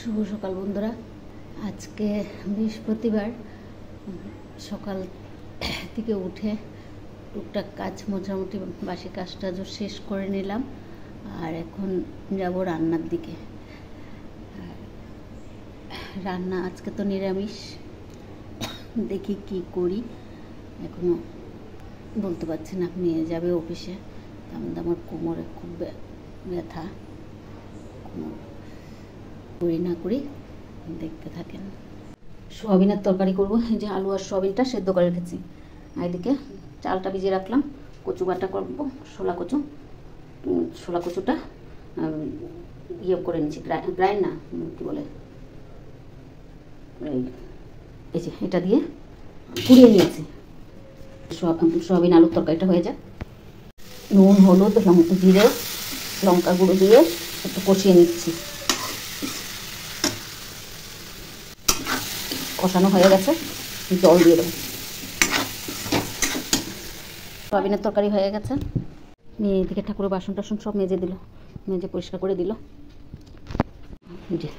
শুভ সকাল বন্ধুরা। আজকে বৃহস্পতিবার সকাল থেকে উঠে টুকটাক কাজ মোটামুটি বাসি কাজটা শেষ করে নিলাম, আর এখন যাব রান্নার দিকে। রান্না আজকে তো নিরামিষ, দেখি কি করি এখনো বলতে পারছি না। নিয়ে যাবে অফিসে, আমার কোমরে খুব ব্যথা, করি না করি দেখতে থাকেন। সোয়াবিনের তরকারি করবো। এই যে আলু আর সোয়াবিনটা সেদ্ধ করে রেখেছি, এদিকে চালটা ভিজিয়ে রাখলাম। কচু বাটা করবো, শোলা কচুটা ইয়ে করে নিচ্ছি, গ্রাইন্ড না কি বলে, এই যে এটা দিয়ে পুড়িয়ে নিয়েছি। সোয়াবিন আলুর তরকারিটা হয়ে যায়। নুন, হলুদ, জিরে, লঙ্কা গুঁড়ো দিয়ে একটু কষিয়ে নিচ্ছি। কষানো হয়ে গেছে, জল দিয়ে দেবো। সোয়াবিনের তরকারি হয়ে গেছে। মেয়ে এদিকে ঠাকুরের বাসন টাসন সব মেজে দিল, মেজে পরিষ্কার করে দিল। যে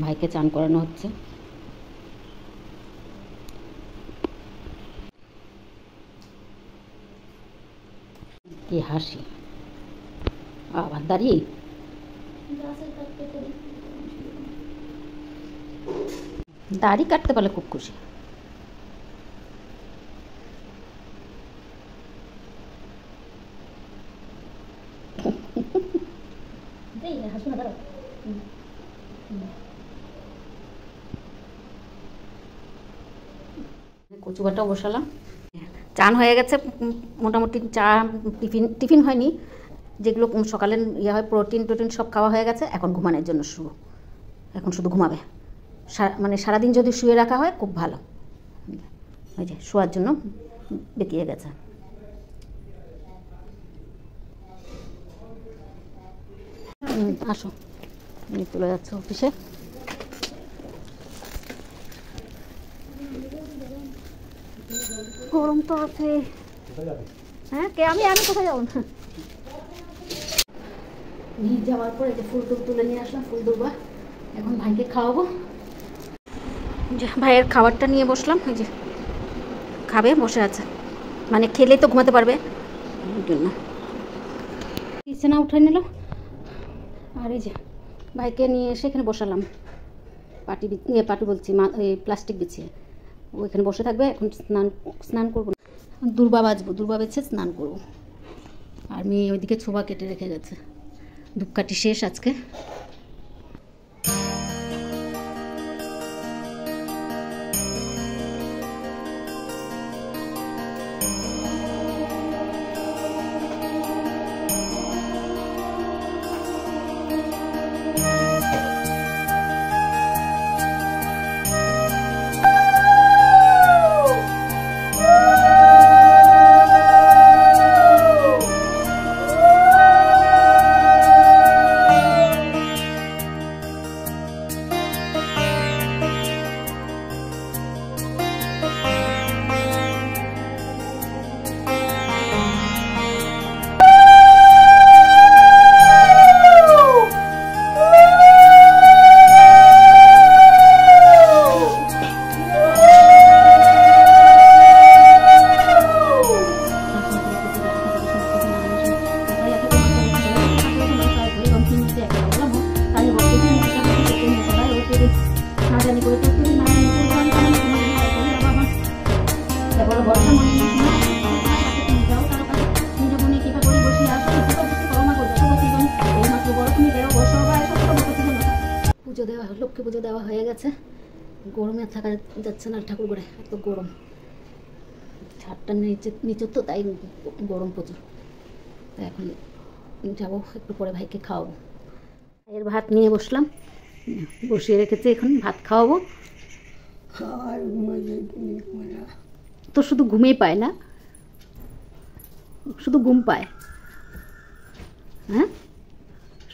ভাইকে চান করানো হচ্ছে। কি হাসি, আবার দাঁড়িয়ে দাড়ি কাটতে পারলে খুব খুশি। কচু বাটাও বসালাম। চান হয়ে গেছে মোটামুটি। চা টিফিন হয়নি, যেগুলো সকালে ইয়ে হয় প্রোটিন সব খাওয়া হয়ে গেছে। এখন ঘুমানোর জন্য শুরু, এখন শুধু ঘুমাবে। মানে সারাদিন যদি শুয়ে রাখা হয় খুব ভালো। ওই যে শোয়ার জন্য বেঁকিয়ে গেছে। আসো, চলে যাচ্ছে অফিসে। গরম তো আছে। হ্যাঁ, আমি কোথায় যাবো না। নিয়ে যাওয়ার পরে যে ফুল টুল তুলে নিয়ে আসলাম, ফুল দুর্বা। এখন ভাইকে খাওয়াবো। ভাইয়ের খাবারটা নিয়ে বসলাম। এই যে খাবে, বসে আছে, মানে খেলেই তো ঘুমাতে পারবে ওই জন্য। বিছানা উঠে নিল, আর এই যে ভাইকে নিয়ে এসে এখানে বসালাম। পাটি বলছি, এই প্লাস্টিক বিছিয়ে ও এখানে বসে থাকবে। এখন স্নান করবো, দুর্বা বাজবো, দুর্বা বেছে স্নান করবো। আর মেয়ে ওইদিকে ছোবা কেটে রেখে গেছে। ধূপকাঠি শেষ আজকে। লক্ষ্মী পুজো দেওয়া হয়ে গেছে। গরমে থাকা যাচ্ছে না ঠাকুর ঘরে, এত গরম। ছাদটা নিচে তো, তাই গরম প্রচুর। তাই এখন যাবো, একটু পরে ভাইকে খাওয়াবো। ভাইয়ের ভাত নিয়ে বসলাম, বসিয়ে রেখেছি, এখন ভাত খাওয়াবো। তো শুধু ঘুমিয়ে পায় না, শুধু ঘুম পায়। হ্যাঁ,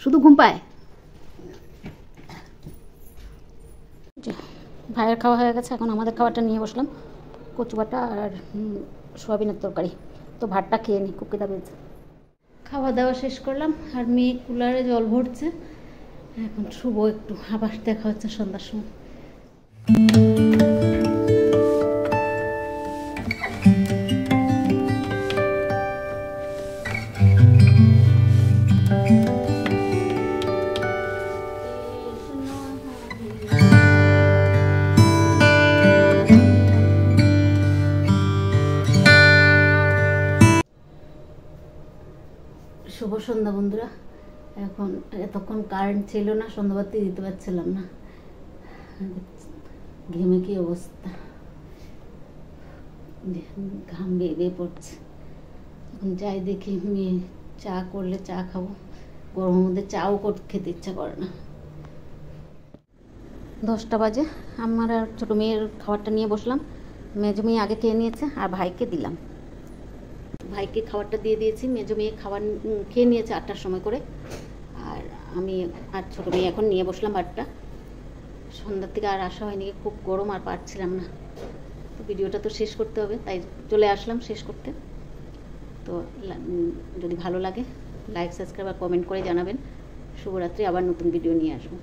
শুধু ঘুম পায়। ভাইয়ের খাওয়া হয়ে গেছে, এখন আমাদের খাবারটা নিয়ে বসলাম। কচু বাটা আর সোয়াবিনের তরকারি। তো ভাতটা খেয়ে খুব খিদা পেয়েছে। খাওয়া দাওয়া শেষ করলাম, আর মেয়ে কুলারে জল ভরছে। এখন শুভ একটু, আবার দেখা হচ্ছে সন্ধ্যার সময়। শুভ সন্ধ্যা বন্ধুরা। এখন এতক্ষণ কারেন্ট ছিল না, সন্ধ্যাবাতি দিতে পারছিলাম না, ঘেমে কি অবস্থা, ঘাম বেয়ে বেয়ে পড়ছে। এখন যাই দেখি, মেয়ে চা করলে চা খাবো, গরমের মধ্যে চাও খেতে ইচ্ছা করে না। 10টা বাজে, আমার আর ছোটো মেয়ের খাবারটা নিয়ে বসলাম। মেজো মেয়ে আগে খেয়ে নিয়েছে আর ভাইকে দিলাম, ভাইকে খাবারটা দিয়ে দিয়েছি। মেজো মেয়ে খাবার খেয়ে নিয়েছে 8টার সময় করে, আর আমি আর ছোটো মেয়ে এখন নিয়ে বসলাম ভাতটা। সন্ধ্যার থেকে আর আসা হয়নি, খুব গরম, আর পারছিলাম না। তো ভিডিওটা তো শেষ করতে হবে, তাই চলে আসলাম শেষ করতে। তো যদি ভালো লাগে লাইক, সাবস্ক্রাইব আর কমেন্ট করে জানাবেন। শুভরাত্রি, আবার নতুন ভিডিও নিয়ে আসবো।